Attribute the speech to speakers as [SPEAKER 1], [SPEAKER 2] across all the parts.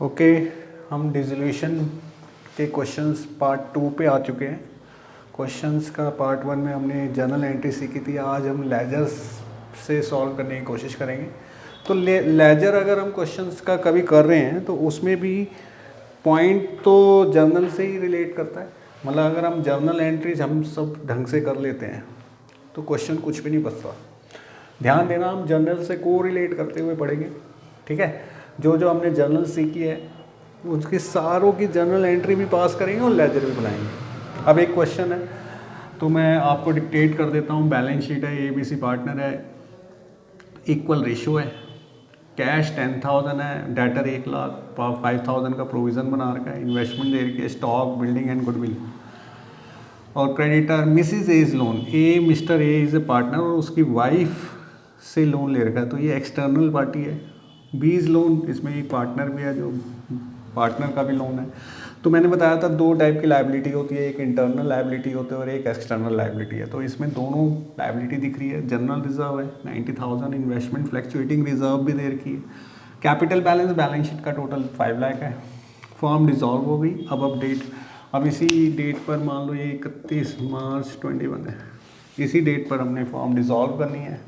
[SPEAKER 1] Okay, हम dissolution के questions part 2 पे आ चुके हैं। क्वेश्चंस का पार्ट 1 में हमने जर्नल एंट्री सीखी थी। आज हम लेजर्स से सॉल्व करने की कोशिश करेंगे। तो लेजर अगर हम क्वेश्चंस का कभी कर रहे हैं तो उसमें भी पॉइंट तो जर्नल से ही रिलेट करता है। मतलब अगर हम जर्नल एंट्रीज हम सब ढंग से कर लेते हैं तो क्वेश्चन कुछ भी नहीं बचता। ध्यान देना, हम जर्नल से को रिलेट करते हुए पढ़ेंगे, ठीक है। जो जो हमने जर्नल सीखी है उसके सारों की जर्नल एंट्री भी पास करेंगे और लेजर भी बनाएंगे। अब एक क्वेश्चन है तो मैं आपको डिक्टेट कर देता हूँ। बैलेंस शीट है, ABC पार्टनर है, इक्वल रेशो है, कैश 10,000 है, डेटर 1,00,000, 5,000 का प्रोविज़न बना रखा है, इन्वेस्टमेंट दे रखी है, स्टॉक, बिल्डिंग एंड गुडविल, और creditor Mrs A's loan. Mr A is a partner और उसकी वाइफ से लोन ले रखा है, तो ये एक्सटर्नल पार्टी है। बीज लोन, इसमें एक पार्टनर भी है जो पार्टनर का भी लोन है। तो मैंने बताया था दो टाइप की लायबिलिटी होती है, एक इंटरनल लायबिलिटी होती है और एक एक्सटर्नल लायबिलिटी है। तो इसमें दोनों लायबिलिटी दिख रही है। जनरल रिजर्व है 90,000, इन्वेस्टमेंट फ्लैक्चुएटिंग रिजर्व भी दे रखी है। कैपिटल बैलेंस बैलेंस शीट का टोटल 5 लाख है। फॉर्म डिसॉल्व हो गई। अब अपडेट, अब इसी डेट पर मान लो ये 31 मार्च 21 है, इसी डेट पर हमने फॉर्म डिसॉल्व करनी है।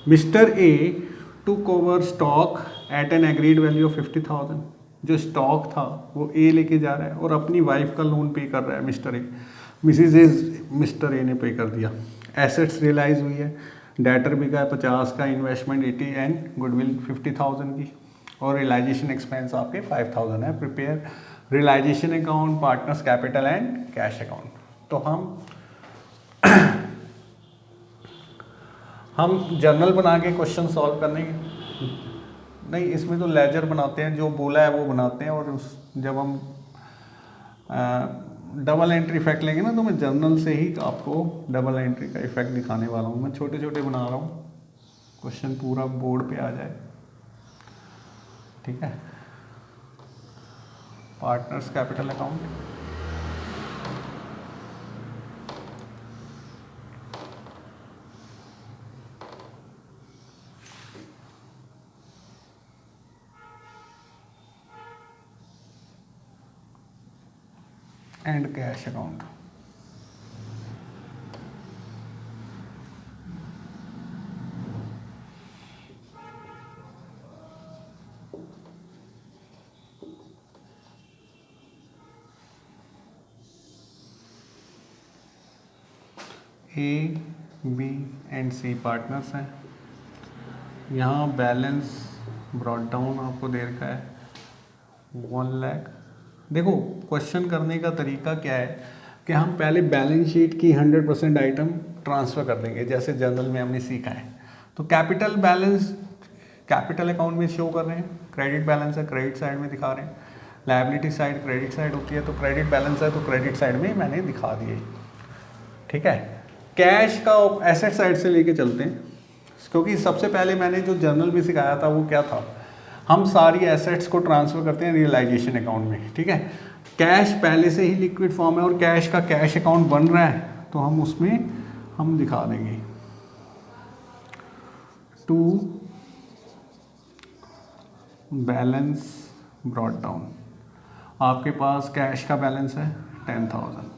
[SPEAKER 1] Mister A took over stock at N agreed value of 50,000। जो स्टॉक था वो ए लेके जा रहा है और अपनी वाइफ का लोन पे कर रहा है mister A. Mrs A mister A ने पे कर दिया। एसेट्स रियलाइज हुई है, डेटर बिका है 50 का, इन्वेस्टमेंट 80 एंड गुडविल 50,000 की, और रियलाइजेशन एक्सपेंस आपके 5,000 है। Prepare realisation account, partners capital and cash account. तो हम जर्नल बना के क्वेश्चन सॉल्व करने नहीं, इसमें तो लेजर बनाते हैं, जो बोला है वो बनाते हैं। और जब हम डबल एंट्री इफेक्ट लेंगे ना तो मैं जर्नल से ही आपको डबल एंट्री का इफेक्ट दिखाने वाला हूँ। मैं छोटे छोटे बना रहा हूँ, क्वेश्चन पूरा बोर्ड पे आ जाए, ठीक है। Partners capital account, and cash account. A, B and C partners हैं। यहाँ बैलेंस ब्रॉट डाउन आपको दे रखा है 1 लाख। देखो क्वेश्चन करने का तरीका क्या है कि हम पहले बैलेंस शीट की 100% आइटम ट्रांसफ़र कर देंगे, जैसे जनरल में हमने सीखा है। तो कैपिटल बैलेंस कैपिटल अकाउंट में शो कर रहे हैं, क्रेडिट बैलेंस है क्रेडिट साइड में दिखा रहे हैं, लायबिलिटी साइड क्रेडिट साइड होती है, तो क्रेडिट बैलेंस है तो क्रेडिट साइड में मैंने दिखा दिए, ठीक है। कैश का एसेट साइड से लेके चलते हैं, क्योंकि सबसे पहले मैंने जो जर्नल में सिखाया था वो क्या था, हम सारी एसेट्स को ट्रांसफ़र करते हैं रियलाइजेशन अकाउंट में, ठीक है। कैश पहले से ही लिक्विड फॉर्म है और कैश का कैश अकाउंट बन रहा है, तो हम उसमें हम दिखा देंगे टू बैलेंस ब्रॉट डाउन। आपके पास कैश का बैलेंस है 10,000,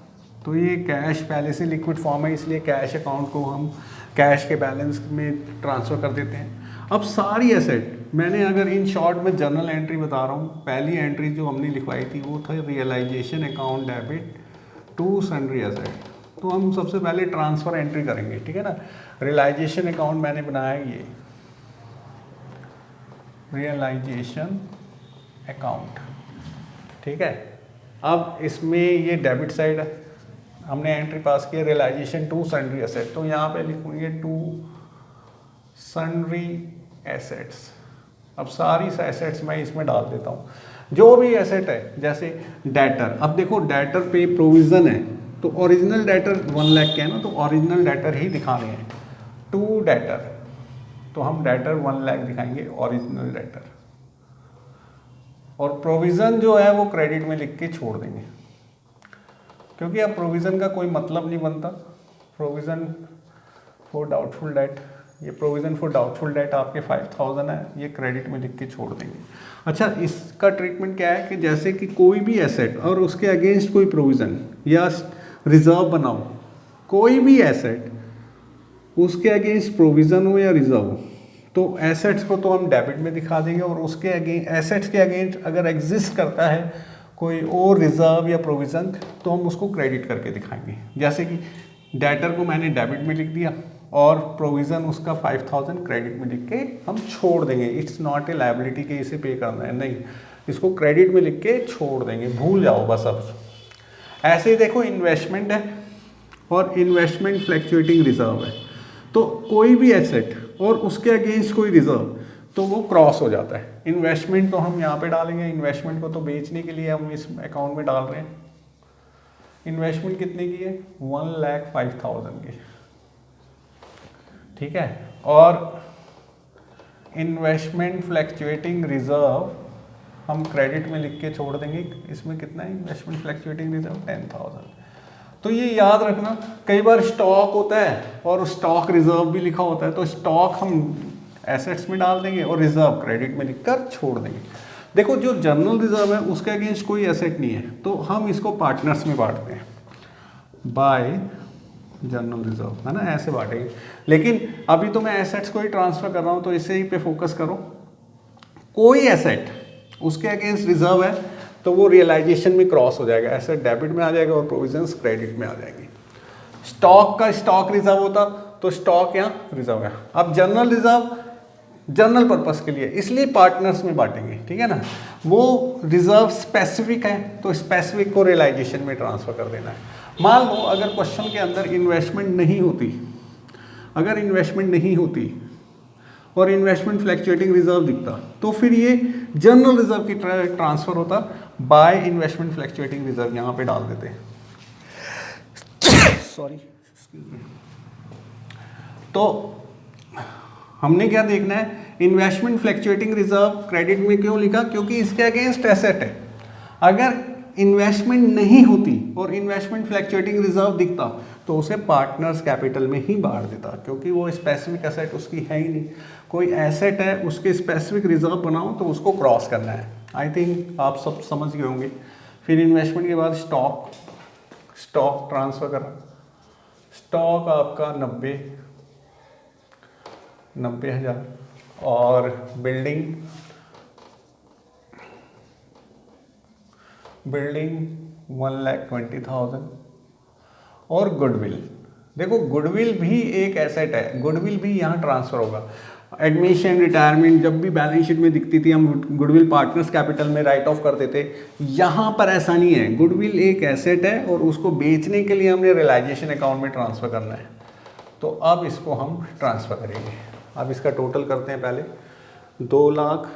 [SPEAKER 1] तो ये कैश पहले से लिक्विड फॉर्म है, इसलिए कैश अकाउंट को हम कैश के बैलेंस में ट्रांसफ़र कर देते हैं। अब सारी एसेट मैंने अगर इन शॉर्ट में जर्नल एंट्री बता रहा हूँ, पहली एंट्री जो हमने लिखवाई थी वो था realisation account debit to sundry asset. तो हम सबसे पहले ट्रांसफ़र एंट्री करेंगे, ठीक है ना। रियलाइजेशन अकाउंट मैंने बनाया ये रियलाइजेशन अकाउंट, ठीक है। अब इसमें ये डेबिट साइड है, हमने एंट्री पास किया रियलाइजेशन टू सन्ड्री एसेट, तो यहाँ पे लिखूंगे टू सन्ड्री एसेट्स। अब सारी एसेट्स मैं इसमें डाल देता हूँ, जो भी एसेट है, जैसे डेटर। अब देखो डेटर पे प्रोविज़न है तो ओरिजिनल डेटर 1 लाख के है ना, तो ओरिजिनल डेटर ही दिखाने हैं। टू डेटर, तो हम डेटर 1 लाख दिखाएंगे ओरिजिनल डेटर, और प्रोविज़न जो है वो क्रेडिट में लिख के छोड़ देंगे, क्योंकि अब प्रोविज़न का कोई मतलब नहीं बनता। प्रोविज़न फॉर डाउटफुल डेट ये प्रोविज़न फॉर डाउटफुल डेट आपके 5000 है, ये क्रेडिट में लिख के छोड़ देंगे। अच्छा, इसका ट्रीटमेंट क्या है कि जैसे कि कोई भी एसेट और उसके अगेंस्ट कोई प्रोविज़न या रिजर्व बनाओ, कोई भी एसेट उसके अगेंस्ट प्रोविज़न हो या रिजर्व हो, तो एसेट्स को तो हम डेबिट में दिखा देंगे और उसके अगेंस्ट, एसेट्स के अगेंस्ट अगर एग्जिस्ट करता है कोई और रिजर्व या प्रोविज़न तो हम उसको क्रेडिट करके दिखाएंगे। जैसे कि डेटर को मैंने डेबिट में लिख दिया और प्रोविज़न उसका 5000 क्रेडिट में लिख के हम छोड़ देंगे। इट्स नॉट ए लायबिलिटी कि इसे पे करना है, नहीं, इसको क्रेडिट में लिख के छोड़ देंगे, भूल जाओ बस। अब ऐसे ही देखो, इन्वेस्टमेंट है और इन्वेस्टमेंट फ्लैक्चुएटिंग रिजर्व है, तो कोई भी एसेट और उसके अगेंस्ट कोई रिजर्व तो वो क्रॉस हो जाता है। इन्वेस्टमेंट तो हम यहाँ पे डालेंगे, इन्वेस्टमेंट को तो बेचने के लिए हम इस अकाउंट में डाल रहे हैं। इन्वेस्टमेंट कितने की है? 1,05,000 की, ठीक है। और इन्वेस्टमेंट फ्लैक्चुएटिंग रिजर्व हम क्रेडिट में लिख के छोड़ देंगे। इसमें कितना है इन्वेस्टमेंट फ्लैक्चुएटिंग रिजर्व? 10,000। तो ये याद रखना, कई बार स्टॉक होता है और स्टॉक रिजर्व भी लिखा होता है, तो स्टॉक हम एसेट्स में डाल देंगे और रिजर्व क्रेडिट में लिखकर छोड़ देंगे। देखो, जो जनरल रिजर्व है उसके अगेंस्ट कोई एसेट नहीं है, तो हम इसको पार्टनर्स में बांटते हैं, बाय जनरल रिजर्व, है ना, ऐसे बांटेंगे। लेकिन अभी तो मैं एसेट्स को ही ट्रांसफर कर रहा हूँ, तो इसे ही पे फोकस करो। कोई एसेट उसके अगेंस्ट रिजर्व है तो वो रियलाइजेशन में क्रॉस हो जाएगा, एसेट डेबिट में आ जाएगा और प्रोविजंस क्रेडिट में आ जाएंगी। स्टॉक का स्टॉक रिजर्व होता तो स्टॉक यहाँ रिजर्व है। अब जनरल रिजर्व जनरल पर्पस के लिए, इसलिए पार्टनर्स में बांटेंगे, ठीक है ना। वो रिजर्व स्पेसिफिक है तो स्पेसिफिक को रियलाइजेशन में ट्रांसफर कर देना है। मान लो अगर क्वेश्चन के अंदर इन्वेस्टमेंट नहीं होती, अगर इन्वेस्टमेंट नहीं होती और इन्वेस्टमेंट फ्लैक्चुएटिंग रिजर्व दिखता, तो फिर ये जनरल रिजर्व की ट्रांसफर होता बाय इन्वेस्टमेंट फ्लैक्चुएटिंग रिजर्व, यहाँ पे डाल देते। सॉरी, तो हमने क्या देखना है, इन्वेस्टमेंट फ्लैक्चुएटिंग रिजर्व क्रेडिट में क्यों लिखा? क्योंकि इसके अगेंस्ट एसेट है। अगर इन्वेस्टमेंट नहीं होती और इन्वेस्टमेंट फ्लैक्चुएटिंग रिजर्व दिखता तो उसे पार्टनर्स कैपिटल में ही बांट देता, क्योंकि वो स्पेसिफिक एसेट उसकी है ही नहीं। कोई एसेट है, उसके स्पेसिफिक रिजर्व बनाओ तो उसको क्रॉस करना है। आई थिंक आप सब समझ गए होंगे। फिर इन्वेस्टमेंट के बाद स्टॉक ट्रांसफर करा, स्टॉक आपका 90,000 और बिल्डिंग 1,20,000 और गुडविल। देखो, गुडविल भी एक एसेट है, गुडविल भी यहाँ ट्रांसफर होगा। एडमिशन, रिटायरमेंट जब भी बैलेंस शीट में दिखती थी हम गुडविल पार्टनर्स कैपिटल में राइट ऑफ कर देते। यहाँ पर ऐसा नहीं है, गुडविल एक एसेट है और उसको बेचने के लिए हमने रियलाइजेशन अकाउंट में ट्रांसफ़र करना है। तो अब इसको हम ट्रांसफ़र करेंगे। अब इसका टोटल करते हैं पहले। 2 लाख,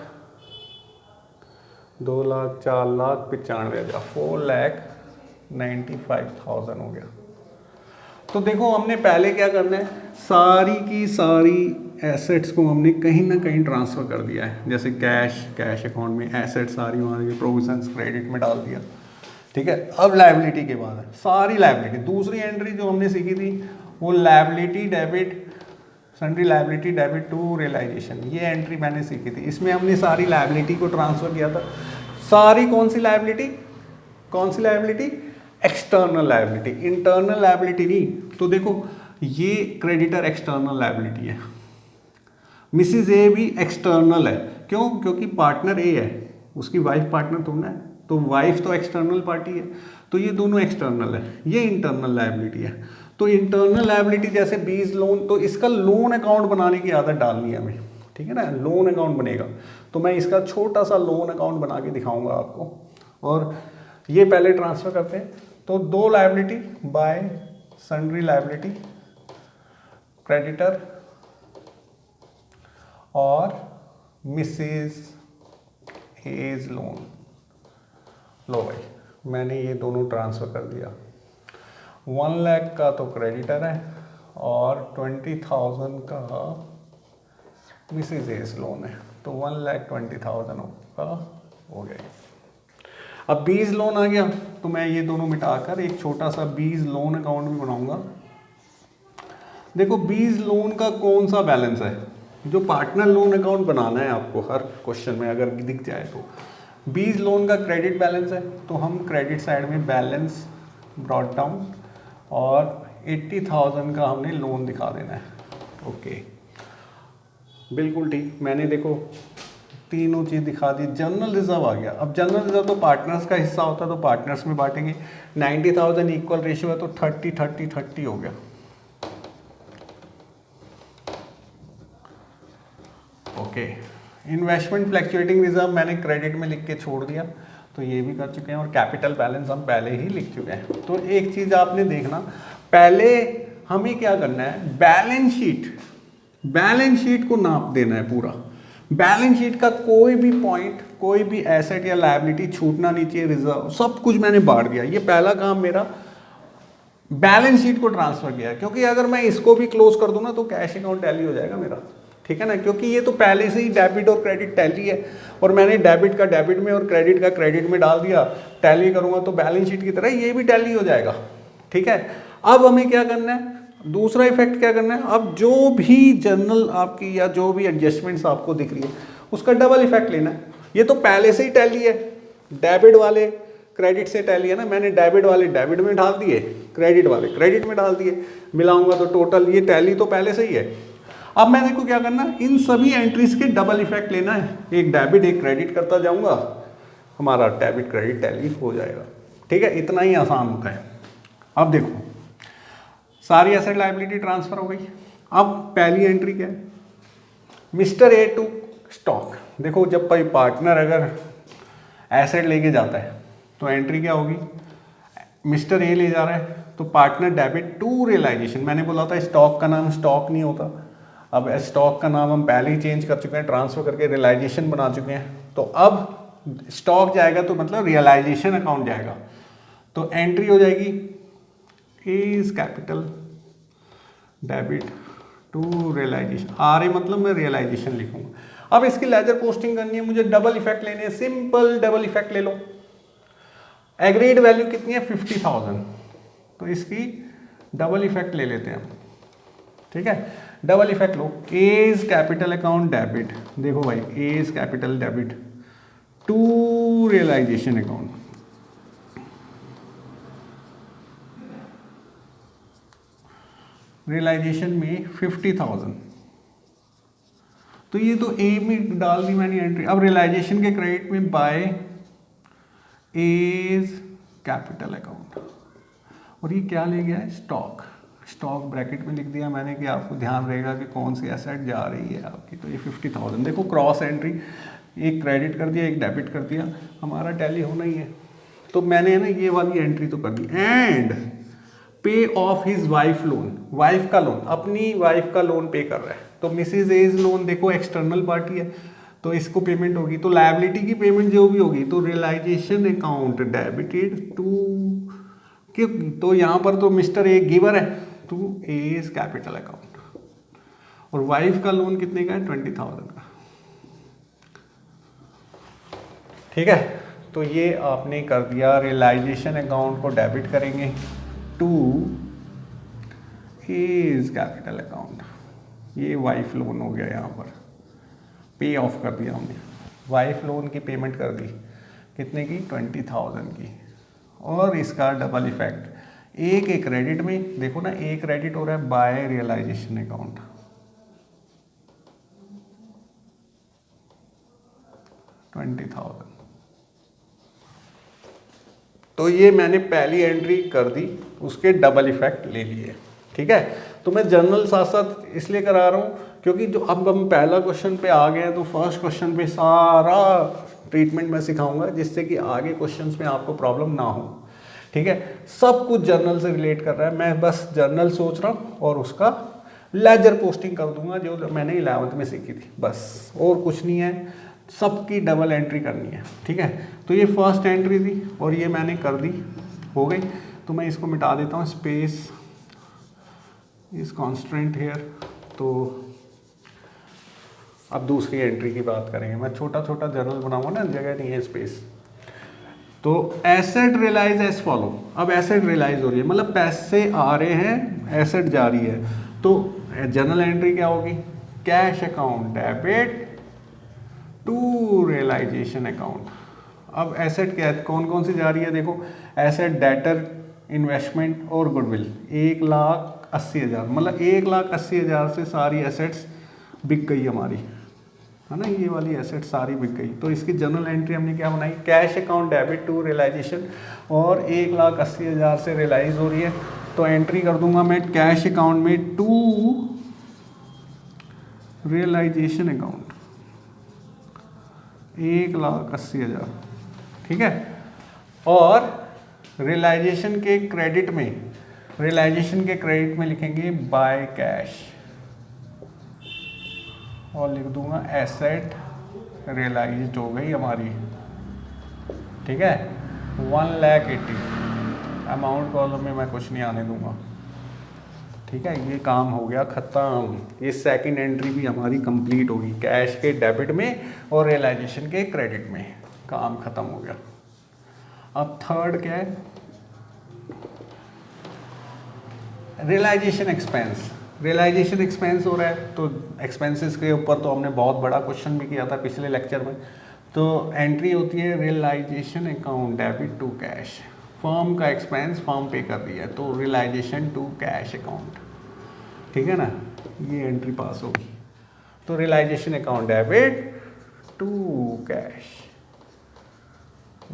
[SPEAKER 1] 4,95,000, 4,95,000 हो गया। तो देखो, हमने पहले क्या करना है, सारी की सारी एसेट्स को हमने कहीं ना कहीं ट्रांसफ़र कर दिया है। जैसे कैश अकाउंट में एसेट सारी वहाँ की प्रोविजंस क्रेडिट में डाल दिया, ठीक है। अब लायबिलिटी के बाद सारी लायबिलिटी, दूसरी एंट्री जो हमने सीखी थी वो liability debit, sundry liability debit to realisation, ये एंट्री मैंने सीखी थी। इसमें हमने सारी लायबिलिटी को ट्रांसफ़र किया था। सारी कौन सी liability? External liability, internal liability नहीं। तो देखो, ये क्रेडिटर एक्सटर्नल लायबिलिटी है, मिसिज ए भी एक्सटर्नल है। क्यों? क्योंकि पार्टनर ए है, उसकी वाइफ पार्टनर थोड़ा है, तो वाइफ तो एक्सटर्नल पार्टी है, तो ये दोनों एक्सटर्नल है। ये इंटरनल लायबिलिटी है। तो इंटरनल लायबिलिटी जैसे बीज लोन, तो इसका लोन अकाउंट बनाने की आदत डालनी है हमें, ठीक है ना। लोन अकाउंट बनेगा तो मैं इसका छोटा सा लोन अकाउंट बना के दिखाऊंगा आपको। और ये पहले ट्रांसफ़र करते हैं। तो 2 liability bye sundry liability, creditor और मिसेज एज लोन। लो भाई, मैंने ये दोनों ट्रांसफ़र कर दिया। 1 लाख का तो क्रेडिटर है और 20,000 का मिसेज एज लोन है, तो 1,20,000 का हो गया। अब बीज लोन आ गया तो मैं ये दोनों मिटाकर एक छोटा सा बीज लोन अकाउंट भी बनाऊंगा। देखो बीज लोन का कौन सा बैलेंस है, जो पार्टनर लोन अकाउंट बनाना है आपको हर क्वेश्चन में अगर दिख जाए तो बीज लोन का क्रेडिट बैलेंस है, तो हम क्रेडिट साइड में बैलेंस ब्रॉट डाउन और 80,000 का हमने लोन दिखा देना है। ओके बिल्कुल ठीक, मैंने देखो तीनों चीज़ दिखा दी। जनरल रिजर्व आ गया, अब जनरल रिजर्व तो पार्टनर्स का हिस्सा होता है तो पार्टनर्स में बांटेंगे। 90,000 इक्वल रेशियो है तो 30-30-30 हो गया। ओके इन्वेस्टमेंट फ्लैक्चुएटिंग रिजर्व मैंने क्रेडिट में लिख के छोड़ दिया, तो ये भी कर चुके हैं और कैपिटल बैलेंस हम पहले ही लिख चुके हैं। तो एक चीज़ आपने देखना, पहले हमें क्या करना है, बैलेंस शीट को नाप देना है पूरा। बैलेंस शीट का कोई भी पॉइंट, कोई भी एसेट या लायबिलिटी छूटना नहीं चाहिए, रिजर्व सब कुछ मैंने बांट दिया। ये पहला काम मेरा बैलेंस शीट को ट्रांसफर किया है, क्योंकि अगर मैं इसको भी क्लोज कर दूं ना तो कैश अकाउंट टैली हो जाएगा मेरा, ठीक है ना, क्योंकि ये तो पहले से ही डेबिट और क्रेडिट टैली है और मैंने डेबिट का डेबिट में और क्रेडिट का क्रेडिट में डाल दिया। टैली करूंगा तो बैलेंस शीट की तरह ये भी टैली हो जाएगा, ठीक है। अब हमें क्या करना है, दूसरा इफेक्ट क्या करना है, अब जो भी जर्नल आपकी या जो भी एडजस्टमेंट्स आपको दिख रही है उसका डबल इफेक्ट लेना है। ये तो पहले से ही टैली है, डेबिट वाले क्रेडिट से टैली है ना, मैंने डेबिट वाले डेबिट में डाल दिए, क्रेडिट वाले क्रेडिट में डाल दिए, मिलाऊंगा तो टोटल ये टैली तो पहले से ही है। अब मैंने को क्या करना है, इन सभी एंट्रीज के डबल इफेक्ट लेना है, एक डेबिट एक क्रेडिट करता जाऊंगा, हमारा डेबिट क्रेडिट टैली हो जाएगा, ठीक है। इतना ही आसान होता है। अब देखो सारी एसेट लायबिलिटी ट्रांसफर हो गई। अब पहली एंट्री क्या है, मिस्टर ए टू स्टॉक। देखो जब कोई पार्टनर अगर एसेट लेके जाता है तो एंट्री क्या होगी, मिस्टर ए ले जा रहा है तो पार्टनर डेबिट टू रियलाइजेशन। मैंने बोला था स्टॉक का नाम स्टॉक नहीं होता, अब स्टॉक का नाम हम पहले ही चेंज कर चुके हैं, ट्रांसफर करके रियलाइजेशन बना चुके हैं। तो अब स्टॉक जाएगा तो मतलब रियलाइजेशन अकाउंट जाएगा, तो एंट्री हो जाएगी is capital debit to realisation. आर ए मतलब मैं रियलाइजेशन लिखूंगा। अब इसकी लेजर पोस्टिंग करनी है, मुझे डबल इफेक्ट लेने हैं, सिंपल डबल इफेक्ट ले लो। एग्रीड वैल्यू कितनी है 50,000, तो इसकी डबल इफेक्ट ले लेते हैं हम, ठीक है। डबल इफेक्ट लो, एज कैपिटल अकाउंट डेबिट, देखो भाई A's capital debit to realisation account, realisation में 50,000, तो ये तो ए में डाल दी मैंने एंट्री। अब रियलाइजेशन के क्रेडिट में बाय एज कैपिटल अकाउंट, और ये क्या ले गया है स्टॉक, स्टॉक ब्रैकेट में लिख दिया मैंने कि आपको ध्यान रहेगा कि कौन सी एसेट जा रही है आपकी। तो ये 50,000 देखो क्रॉस एंट्री, एक क्रेडिट कर दिया एक डेबिट कर दिया, हमारा टैली होना ही है। तो मैंने ना ये वाली एंट्री तो कर दी। एंड पे of his wife loan, wife का लोन, अपनी वाइफ का लोन पे कर रहा है, तो मिसिज एज लोन देखो एक्सटर्नल पार्टी है तो इसको पेमेंट होगी, तो लायबिलिटी की पेमेंट जो भी होगी तो रियलाइजेशन अकाउंट डेबिटेड टू, क्यों, तो यहाँ पर तो मिस्टर ए गिवर है टू एज कैपिटल अकाउंट, और वाइफ का लोन कितने का है 20,000 का, ठीक है। तो ये आपने कर दिया, रियलाइजेशन अकाउंट को डेबिट करेंगे टू एज कैपिटल अकाउंट, ये वाइफ लोन हो गया, यहाँ पर पे ऑफ कर दिया हमने, वाइफ लोन की पेमेंट कर दी कितने की 20,000 की, और इसका डबल इफेक्ट एक एक क्रेडिट में, देखो ना एक क्रेडिट हो रहा है बाय रियलाइजेशन अकाउंट, 20,000, तो ये मैंने पहली एंट्री कर दी, उसके डबल इफेक्ट ले लिए, ठीक है। तो मैं जर्नल साथ साथ इसलिए करा रहा हूँ क्योंकि जो अब हम पहला क्वेश्चन पे आ गए हैं तो फर्स्ट क्वेश्चन पे सारा ट्रीटमेंट मैं सिखाऊंगा, जिससे कि आगे क्वेश्चंस में आपको प्रॉब्लम ना हो, ठीक है। सब कुछ जर्नल से रिलेट कर रहा है, मैं बस जर्नल सोच रहा हूँ और उसका लेजर पोस्टिंग कर दूंगा जो मैंने 11th में सीखी थी, बस और कुछ नहीं है, सबकी डबल एंट्री करनी है, ठीक है। तो ये फर्स्ट एंट्री थी और ये मैंने कर दी, हो गई। तो मैं इसको मिटा देता हूँ, स्पेस इज कॉन्स्टेंट हेयर। तो अब दूसरी एंट्री की बात करेंगे, मैं छोटा छोटा जर्नल बनाऊंगा ना, जगह नहीं है स्पेस। तो एसेट रियलाइज एज फॉलो, अब एसेट रियलाइज हो रही है मतलब पैसे आ रहे हैं एसेट जा रही है, तो जर्नल एंट्री क्या होगी, cash account debit to realisation account. अब एसेट क्या है, कौन कौन सी जा रही है, देखो एसेट, डेटर, इन्वेस्टमेंट और गुडविल। 1,80,000 मतलब 1,80,000 से सारी एसेट्स बिक गई हमारी, है ना, ये वाली एसेट सारी बिक गई। तो इसकी जर्नल एंट्री हमने क्या बनाई, cash account debit to realisation, और 1,80,000 से रियलाइज हो रही है, तो एंट्री कर दूंगा मैं कैश अकाउंट में टू रियलाइजेशन अकाउंट 1,80,000, ठीक है। और रियलाइजेशन के क्रेडिट में लिखेंगे बाय कैश, और लिख दूंगा एसेट रियलाइज्ड हो गई हमारी, ठीक है। 1,80,000 अमाउंट कॉलम में मैं कुछ नहीं आने दूंगा, ठीक है। ये काम हो गया ख़त्म, ये सेकंड एंट्री भी हमारी कंप्लीट होगी, कैश के डेबिट में और रियलाइजेशन के क्रेडिट में, काम ख़त्म हो गया। अब थर्ड क्या है, रियलाइजेशन एक्सपेंस। रियलाइजेशन एक्सपेंस हो रहा है, तो एक्सपेंसेस के ऊपर तो हमने बहुत बड़ा क्वेश्चन भी किया था पिछले लेक्चर में। तो एंट्री होती है realisation account debit to cash, firm का एक्सपेंस फर्म पे कर दिया है, तो रियलाइजेशन टू कैश अकाउंट, ठीक है ना, ये एंट्री पास होगी। तो realisation account debit to cash,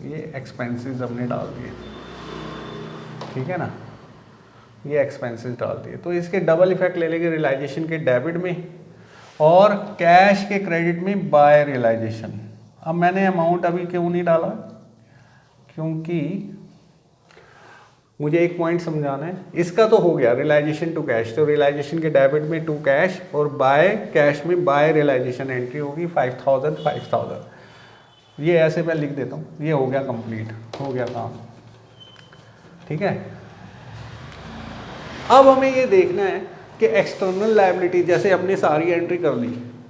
[SPEAKER 1] ये एक्सपेंसेस हमने डाल दिए, ठीक है ना, ये एक्सपेंसेस डाल दिए। तो इसके डबल इफेक्ट ले लेंगे, रियलाइजेशन के डेबिट में और कैश के क्रेडिट में बाय रियलाइजेशन। अब मैंने अमाउंट अभी क्यों नहीं डाला, क्योंकि मुझे एक पॉइंट समझाना है। इसका तो हो गया रियलाइजेशन टू कैश, तो रियलाइजेशन के डेबिट में टू कैश और बाय कैश में बाय रियलाइजेशन एंट्री होगी 5,000। ये ऐसे मैं लिख देता हूँ, ये हो गया कंप्लीट, हो गया काम, ठीक है। अब हमें ये देखना है कि एक्सटर्नल लायबिलिटी, जैसे हमने सारी एंट्री कर ली,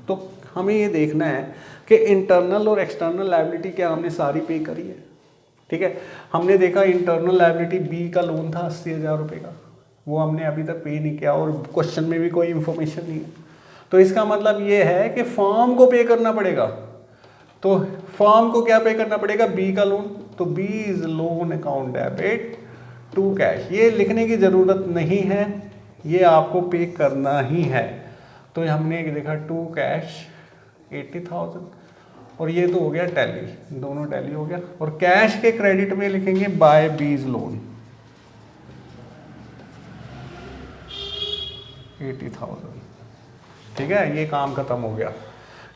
[SPEAKER 1] तो हमें ये देखना है कि इंटरनल और एक्सटर्नल लायबिलिटी क्या हमने सारी पे करी है, ठीक है। हमने देखा इंटरनल लायबिलिटी बी का लोन था 80,000 रुपये का, वो हमने अभी तक पे नहीं किया और क्वेश्चन में भी कोई इन्फॉर्मेशन नहीं है, तो इसका मतलब ये है कि फर्म को पे करना पड़ेगा। तो फर्म को क्या पे करना पड़ेगा, बी का लोन, तो B is loan account debit to cash. ये लिखने की ज़रूरत नहीं है, ये आपको पे करना ही है। तो हमने देखा टू कैश 80,000, और ये तो हो गया टैली, दोनों टैली हो गया। और कैश के क्रेडिट में लिखेंगे बाय बीज लोन 80,000, ठीक है, ये काम खत्म हो गया।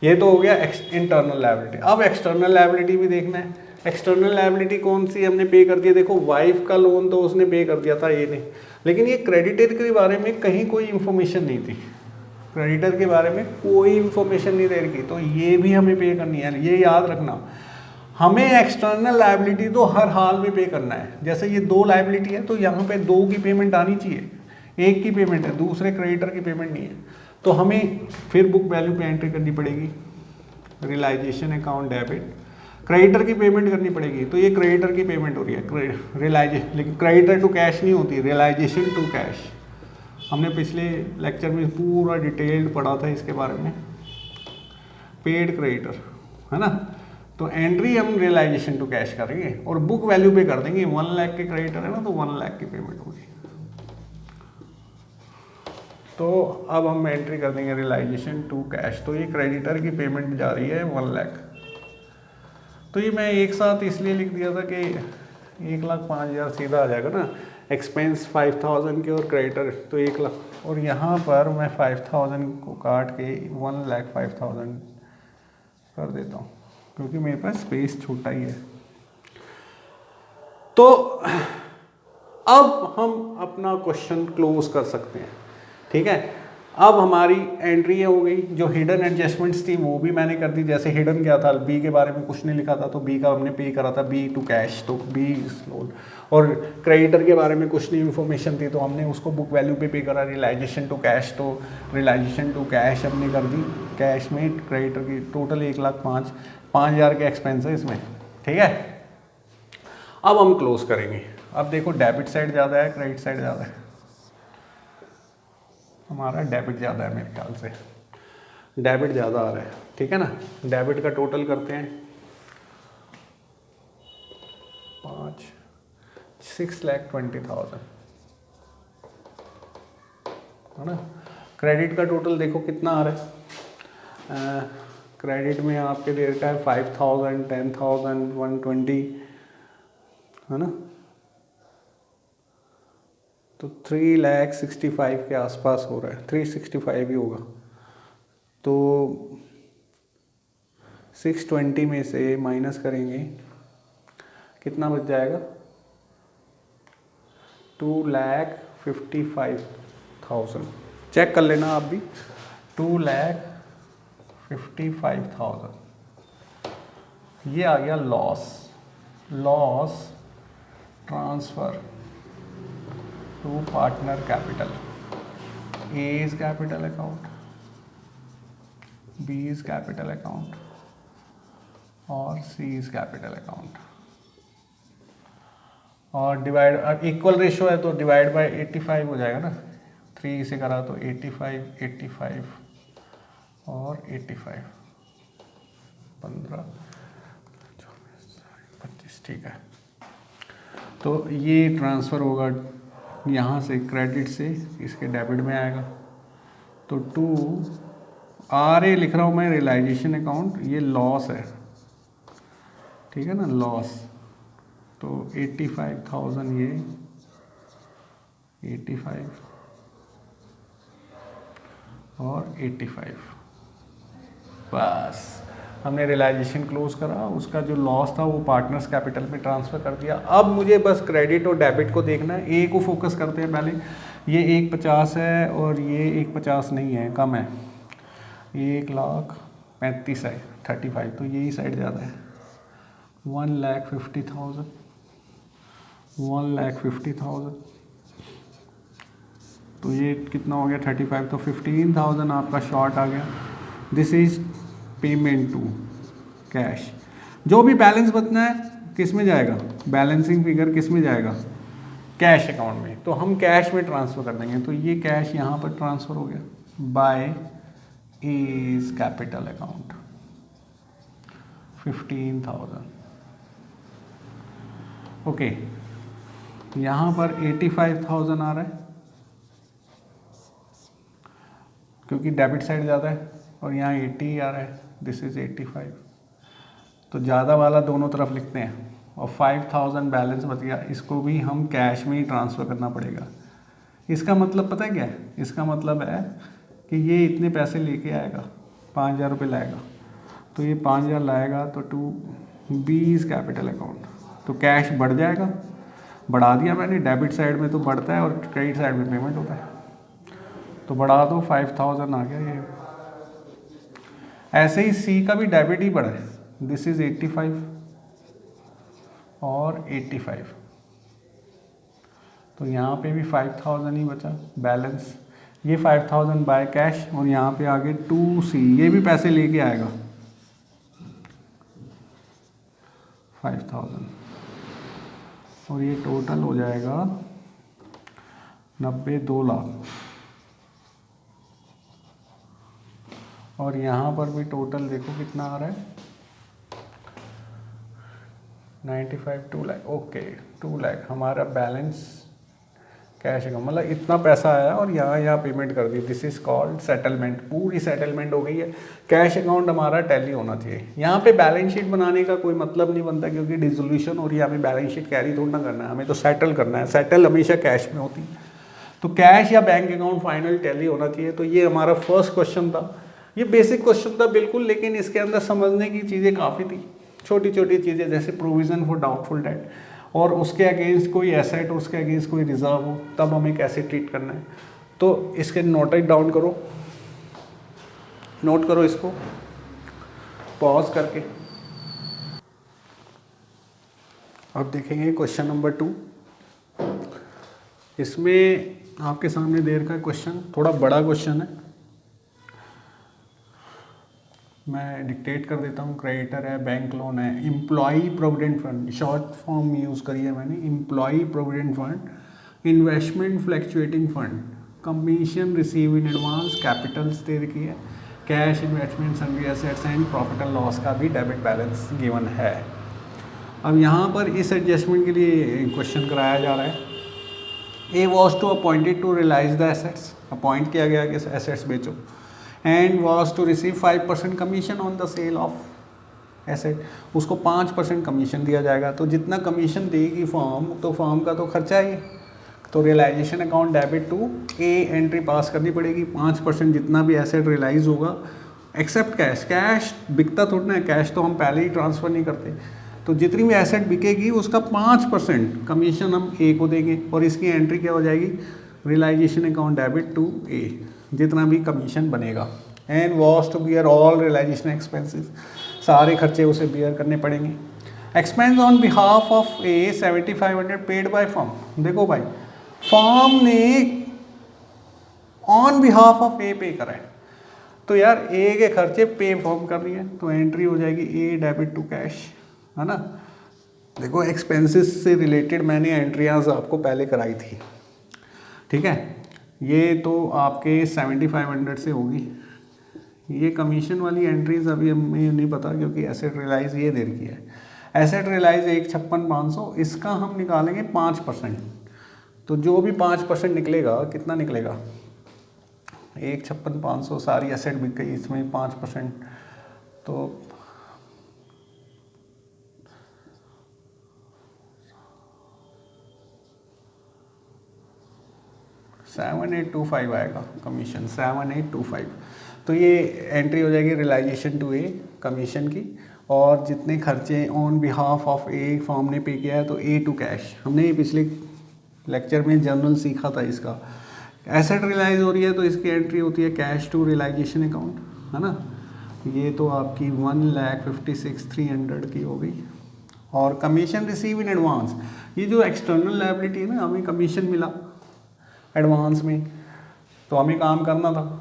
[SPEAKER 1] ये तो हो गया इंटरनल लायबिलिटी। अब एक्सटर्नल लायबिलिटी भी देखना है। एक्सटर्नल लायबिलिटी कौन सी हमने पे कर दिया, देखो वाइफ का लोन तो उसने पे कर दिया था, ये नहीं, लेकिन ये क्रेडिटर के बारे में कहीं कोई इन्फॉर्मेशन नहीं थी, क्रेडिटर के बारे में कोई इन्फॉर्मेशन नहीं दे रही, तो ये भी हमें पे करनी है। ये याद रखना, हमें एक्सटर्नल लायबिलिटी तो हर हाल में पे करना है। जैसे ये 2 लायबिलिटी है, तो यहाँ पे 2 की पेमेंट आनी चाहिए, एक की पेमेंट है, दूसरे क्रेडिटर की पेमेंट नहीं है, तो हमें फिर बुक वैल्यू पे एंट्री करनी पड़ेगी, रियलाइजेशन अकाउंट डेबिट, क्रेडिटर की पेमेंट करनी पड़ेगी, तो ये क्रेडिटर की पेमेंट हो रही है रियलाइजेशन, लेकिन क्रेडिटर टू कैश नहीं होती, रियलाइजेशन टू कैश। हमने पिछले लेक्चर में पूरा डिटेल्ड पढ़ा था इसके बारे में, पेड क्रेडिटर, है ना। तो एंट्री हम रियलाइजेशन टू कैश करेंगे और बुक वैल्यू पे कर देंगे। 1 लाख के क्रेडिटर है ना, तो 1 लाख की पेमेंट होगी। तो अब हम एंट्री कर देंगे रियलाइजेशन टू कैश, तो ये क्रेडिटर की पेमेंट जा रही है 1 लाख। तो ये मैं एक साथ इसलिए लिख दिया था कि 1,05,000 सीधा आ जाएगा ना, एक्सपेंस 5,000 के और क्रेडिटर तो 1 लाख, और यहाँ पर मैं 5,000 को काट के 1,05,000 कर देता हूँ, क्योंकि मेरे पास स्पेस छोटा ही है। तो अब हम अपना क्वेश्चन क्लोज कर सकते हैं, ठीक है। अब हमारी एंट्री हो गई, जो हिडन एडजस्टमेंट्स थी वो भी मैंने कर दी। जैसे हिडन क्या था, बी के बारे में कुछ नहीं लिखा था, तो बी का हमने पे करा था, बी टू कैश, तो बी लोन, और क्रेडिटर के बारे में कुछ नहीं इन्फॉर्मेशन थी, तो हमने उसको बुक वैल्यू पे करा, रियलाइजेशन टू कैश, तो रियलाइजेशन टू कैश हमने कर दी, कैश में क्रेडिटर की टोटल 1,05,000 के एक्सपेंस है इसमें, ठीक है। अब हम क्लोज करेंगे। अब देखो डेबिट साइड ज़्यादा है, क्रेडिट साइड ज़्यादा है, हमारा डेबिट ज़्यादा है मेरे ख्याल से, डेबिट ज़्यादा आ रहा है, ठीक है ना। डेबिट का टोटल करते हैं 6,20,000 है ना। क्रेडिट का टोटल देखो कितना आ रहा है। क्रेडिट में आपके दे रखा है 5,000, 10,000, 120 है ना। तो 3,65,000 के आसपास हो रहा है, 365 ही होगा। तो 620 में से माइनस करेंगे कितना बच जाएगा, 2,55,000। चेक कर लेना आप भी, 2,55,000 ये आ गया loss transfer to partner capital. A is capital account, B is capital account और सी इज कैपिटल अकाउंट। और डिवाइड इक्वल रेशो है तो डिवाइड बाय 85 हो जाएगा ना। 3 से करा तो 85, 85 और 85, 15, 24, 25, ठीक है। तो ये ट्रांसफ़र होगा यहाँ से क्रेडिट से इसके डेबिट में आएगा। तो 2 लिख रहा हूँ मैं, रियलाइजेशन अकाउंट, ये लॉस है, ठीक है ना, लॉस। तो 85,000 ये 85 और 85, बस हमने रियलाइजेशन क्लोज करा। उसका जो लॉस था वो पार्टनर्स कैपिटल में ट्रांसफ़र कर दिया। अब मुझे बस क्रेडिट और डेबिट को देखना है। ए को फोकस करते हैं पहले। ये 1,50,000 है और ये 1,50,000 नहीं है, कम है, 1,35,000 है, 35, तो यही साइड ज़्यादा है। 1,50,000, 1,50,000, तो ये कितना हो गया 35, तो 15,000 आपका शॉर्ट आ गया। This is payment to cash. जो भी बैलेंस बचना है किस में जाएगा, बैलेंसिंग फिगर किस में जाएगा, कैश अकाउंट में। तो हम कैश में ट्रांसफ़र कर देंगे। तो ये कैश यहाँ पर ट्रांसफ़र हो गया by is capital account 15,000। Okay, यहाँ पर 85,000 आ रहा है क्योंकि डेबिट साइड ज़्यादा है और यहाँ 80 आ रहा है, दिस इज़ 85। तो ज़्यादा वाला दोनों तरफ लिखते हैं और 5,000 बैलेंस बच गया, इसको भी हम कैश में ही ट्रांसफ़र करना पड़ेगा। इसका मतलब पता है क्या है, इसका मतलब है कि ये इतने पैसे लेके आएगा, 5,000 रुपये लाएगा। तो ये 5,000 लाएगा तो टू बीज कैपिटल अकाउंट, तो कैश बढ़ जाएगा। बढ़ा दिया मैंने, डेबिट साइड में तो बढ़ता है और क्रेडिट साइड में पेमेंट होता है, तो बढ़ा दो, 5,000 आ गया ये। ऐसे ही सी का भी डेबिट ही बढ़ा है, दिस इज 85 और 85, तो यहाँ पे भी 5,000 ही बचा बैलेंस। ये 5,000 बाय कैश और यहाँ पे आगे 2C, ये भी पैसे लेके आएगा 5,000 और ये टोटल हो जाएगा 2 लाख। और यहाँ पर भी टोटल देखो कितना आ रहा है, 95, 2 लाख। ओके, 2 लाख हमारा बैलेंस कैश अकाउंट, मतलब इतना पैसा आया और यहाँ पेमेंट कर दी। दिस इज कॉल्ड सेटलमेंट, पूरी सेटलमेंट हो गई है। कैश अकाउंट हमारा टैली होना चाहिए। यहाँ पे बैलेंस शीट बनाने का कोई मतलब नहीं बनता क्योंकि डिसोल्यूशन हो रही है, हमें बैलेंस शीट कैरी थोड़ा ना करना है, हमें तो सेटल करना है। सेटल हमेशा कैश में होती है, तो कैश या बैंक अकाउंट फाइनल टैली होना चाहिए। तो ये हमारा फर्स्ट क्वेश्चन था, ये बेसिक क्वेश्चन था बिल्कुल, लेकिन इसके अंदर समझने की चीज़ें काफ़ी थी, छोटी छोटी चीज़ें, जैसे प्रोविज़न फॉर डाउटफुल डेट और उसके अगेंस्ट कोई एसेट, उसके अगेंस्ट कोई रिजर्व हो, तब हमें कैसे ट्रीट करना है। तो इसके नोट डाउन करो, नोट करो इसको पॉज करके। अब देखेंगे क्वेश्चन नंबर 2। इसमें आपके सामने देर का क्वेश्चन, थोड़ा बड़ा क्वेश्चन है, मैं डिक्टेट कर देता हूँ। क्रेडिटर है, बैंक लोन है, employee provident fund, short form use करिए मैंने, employee provident fund, investment fluctuating fund, commission receive in advance, capitals दे रखी है, cash, investment, sundry assets and profit and loss का भी डेबिट बैलेंस गिवन है। अब यहाँ पर इस एडजस्टमेंट के लिए क्वेश्चन कराया जा रहा है। A was to appointed to realise the assets, appoint किया गया कि एसेट्स बेचो, and was to receive 5% commission on the sale of asset, उसको 5% कमीशन दिया जाएगा। तो जितना कमीशन देगी फर्म, तो फर्म का तो खर्चा ही, तो realisation account debit to A entry pass करनी पड़ेगी। 5% जितना भी एसेट रियलाइज होगा, एक्सेप्ट कैश, कैश बिकता थोड़ा ना है, कैश तो हम पहले ही ट्रांसफ़र नहीं करते, तो जितनी भी एसेट बिकेगी उसका 5% कमीशन हम ए को देंगे, और इसकी एंट्री क्या हो जाएगी, realisation account debit to A, जितना भी कमीशन बनेगा। And was to bear all realisation expenses, सारे खर्चे उसे बियर करने पड़ेंगे। Expense on behalf of A 7500 paid by firm. देखो भाई, फर्म ने ऑन बिहाफ ऑफ ए पे करा है, तो यार ए के खर्चे पे फर्म कर रही है, तो एंट्री हो जाएगी ए डेबिट टू कैश, है ना। देखो एक्सपेंसेस से रिलेटेड मैंने एंट्रियाज आपको पहले कराई थी, ठीक है। ये तो आपके 7500 से होगी। ये कमीशन वाली एंट्रीज अभी हमें नहीं पता, क्योंकि एसेट रियलाइज ये दे रखी है। एसेट रियलाइज 156,500, इसका हम निकालेंगे 5%। तो जो भी 5% निकलेगा, कितना निकलेगा, 156,500 सारी एसेट बिक गई, इसमें 5%, तो 7825 आएगा कमीशन, 7825। तो ये एंट्री हो जाएगी रियलाइजेशन टू ए कमीशन की, और जितने खर्चे on behalf of A firm ने पे किया है, तो ए टू कैश। हमने ये पिछले लेक्चर में जनरल सीखा था इसका। एसेट रियलाइज हो रही है, तो इसकी एंट्री होती है कैश टू रियलाइजेशन अकाउंट, है ना। ये तो आपकी 1,56,300 की हो गई। और कमीशन रिसीव इन एडवांस, ये जो एक्सटर्नल लायबिलिटी है ना, हमें कमीशन मिला एडवांस में, तो हमें काम करना था,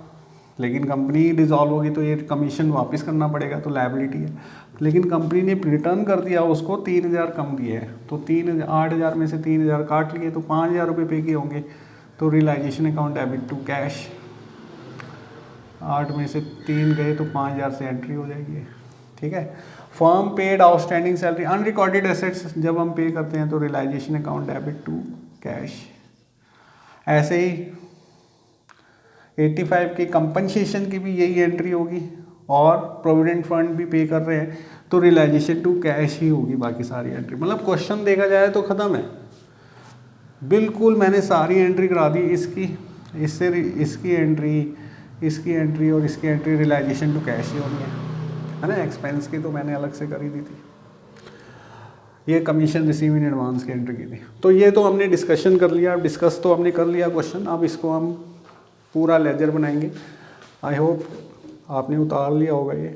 [SPEAKER 1] लेकिन कंपनी डिज़ोल्व होगी तो ये कमीशन वापस करना पड़ेगा, तो लायबिलिटी है। लेकिन कंपनी ने रिटर्न कर दिया उसको, 3,000 कम दिए है, तो 8,000 में से 3,000 काट लिए, तो 5,000 रुपये पे किए होंगे, तो realisation account debit to cash. 8 में से 3 गए तो 5,000 से एंट्री हो जाएगी, ठीक है। Firm paid outstanding salary, unrecorded assets जब हम पे करते हैं तो realisation account debit to cash. ऐसे ही 85 की कंपनसेशन की भी यही एंट्री होगी, और प्रोविडेंट फंड भी पे कर रहे हैं, तो रियलाइजेशन टू कैश ही होगी बाकी सारी एंट्री। मतलब क्वेश्चन देखा जाए तो ख़त्म है बिल्कुल, मैंने सारी एंट्री करा दी, इसकी इससे इसकी एंट्री, इसकी एंट्री और इसकी एंट्री रियलाइजेशन टू कैश ही होनी है ना। एक्सपेंस की तो मैंने अलग से करी दी थी, ये कमीशन रिसीव इन एडवांस की एंट्री की थी। तो ये तो हमने डिस्कशन कर लिया, डिस्कस तो हमने कर लिया क्वेश्चन। अब इसको हम पूरा लेजर बनाएंगे। आई होप आपने उतार लिया होगा ये,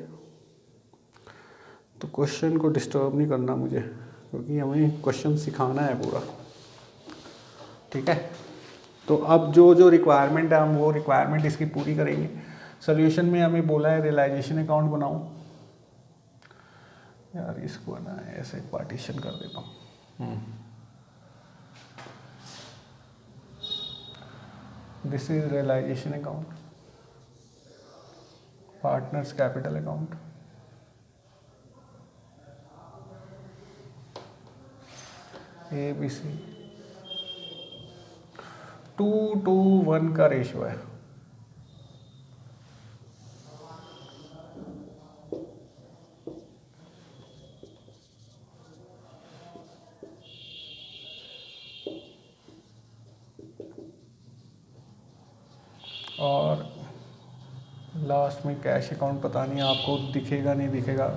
[SPEAKER 1] तो क्वेश्चन को डिस्टर्ब नहीं करना मुझे, क्योंकि हमें क्वेश्चन सिखाना है पूरा, ठीक है। तो अब जो जो रिक्वायरमेंट है हम वो रिक्वायरमेंट इसकी पूरी करेंगे। सोल्यूशन में हमें बोला है रियलाइजेशन अकाउंट बनाओ, यार इसको ना ऐसे पार्टीशन कर देता हूँ। This is realisation account, partners capital account, ABC 2:1 का रेशियो है। और लास्ट में कैश अकाउंट, पता नहीं आपको दिखेगा नहीं दिखेगा,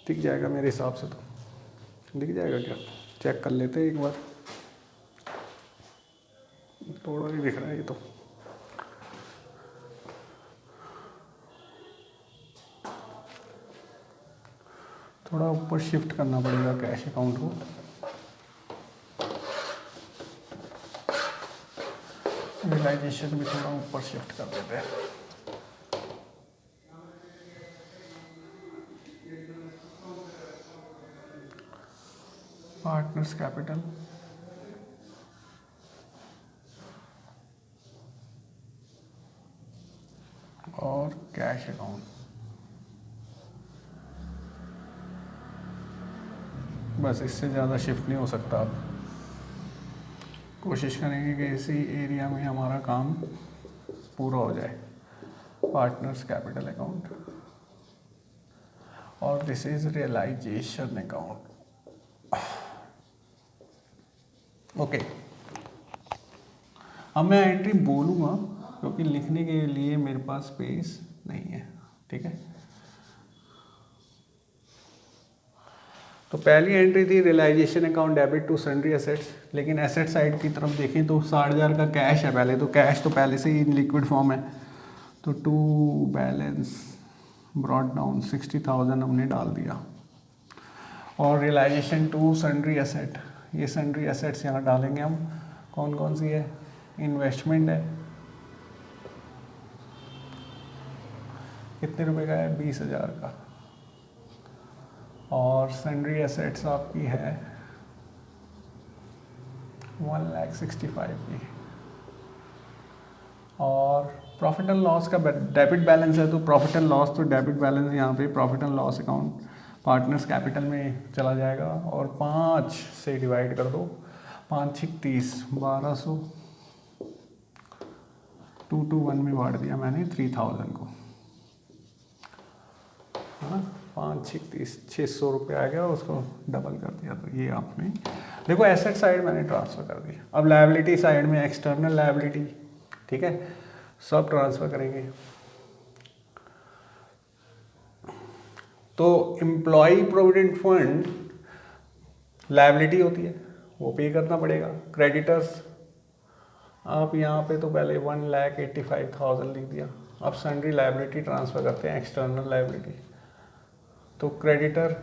[SPEAKER 1] दिख जाएगा मेरे हिसाब से, तो दिख जाएगा क्या, चेक कर लेते हैं एक बार। थोड़ा ही दिख रहा है ये तो, थोड़ा ऊपर शिफ्ट करना पड़ेगा कैश अकाउंट को। रियलाइजेशन भी थोड़ा ऊपर शिफ्ट कर देते हैं। पार्टनर्स कैपिटल, कैश अकाउंट, बस इससे ज़्यादा शिफ्ट नहीं हो सकता। अब कोशिश करेंगे कि इसी एरिया में हमारा काम पूरा हो जाए। पार्टनर्स कैपिटल अकाउंट और this is realisation account. Okay, अब मैं एंट्री बोलूँगा क्योंकि लिखने के लिए मेरे पास स्पेस नहीं है, ठीक है। तो पहली एंट्री थी realisation account debit to sundry assets, लेकिन एसेट साइड की तरफ देखें तो 60,000 का कैश है पहले, तो कैश तो पहले से ही लिक्विड फॉर्म है, तो टू बैलेंस ब्रॉट डाउन 60,000 हमने डाल दिया। और रियलाइजेशन टू सन्ड्री एसेट, ये सन्ड्री एसेट्स यहाँ डालेंगे हम। कौन कौन सी है? इन्वेस्टमेंट है, कितने रुपए का है? 20,000 का। और सन्ड्री एसेट्स आपकी है 1,65,000 की। और प्रॉफिट एंड लॉस का डेबिट बैलेंस है, तो प्रॉफिट एंड लॉस तो डेबिट बैलेंस यहाँ पे profit and loss account partners capital में चला जाएगा। और 5 से डिवाइड कर दो, 5 6 30, 1200, 2 to 1 में बांट दिया मैंने 3,000 को, है ना। 5 6 30, 600 रुपये आ गया, उसको डबल कर दिया। तो ये आपने देखो एसेट साइड मैंने ट्रांसफ़र कर दी। अब लायबिलिटी साइड में एक्सटर्नल लायबिलिटी, ठीक है, सब ट्रांसफ़र करेंगे। तो एम्प्लॉय प्रोविडेंट फंड लायबिलिटी होती है, वो पे करना पड़ेगा। क्रेडिटर्स आप यहाँ पे तो पहले 1,85,000 लिख दिया। अब सन्ड्री लायबिलिटी ट्रांसफ़र करते हैं एक्सटर्नल लायबिलिटी। तो क्रेडिटर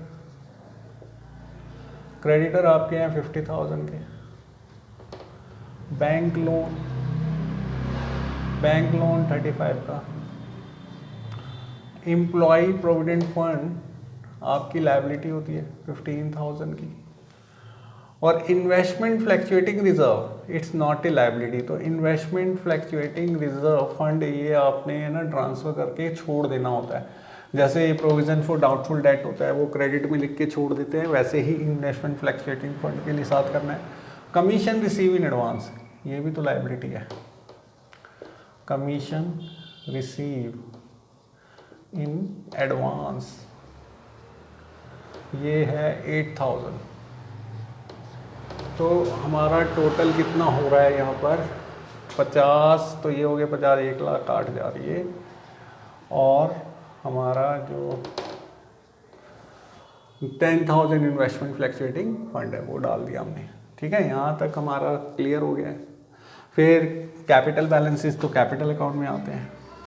[SPEAKER 1] आपके हैं 50,000 के। बैंक लोन 35 का। एम्प्लॉय प्रोविडेंट फंड आपकी लायबिलिटी होती है 15,000 की। और investment fluctuating reserve it's not a liability. तो इन्वेस्टमेंट फ्लैक्चुएटिंग रिजर्व फंड ये आपने है ना ट्रांसफ़र करके छोड़ देना होता है। जैसे प्रोविज़न फॉर डाउटफुल डेट होता है, वो क्रेडिट में लिख के छोड़ देते हैं, वैसे ही इन्वेस्टमेंट फ्लैक्चुएटिंग फंड के लिए साथ करना है। कमीशन रिसीव इन एडवांस, ये भी तो लायबिलिटी है। कमीशन रिसीव इन एडवांस ये है 8,000। तो हमारा टोटल कितना हो रहा है यहाँ पर? 50, तो ये हो गया 50, 1,60,000 ये। और हमारा जो 10,000 इन्वेस्टमेंट फ्लैक्चुएटिंग फंड है वो डाल दिया हमने, ठीक है। यहाँ तक हमारा क्लियर हो गया है। फिर कैपिटल बैलेंसेस तो कैपिटल अकाउंट में आते हैं।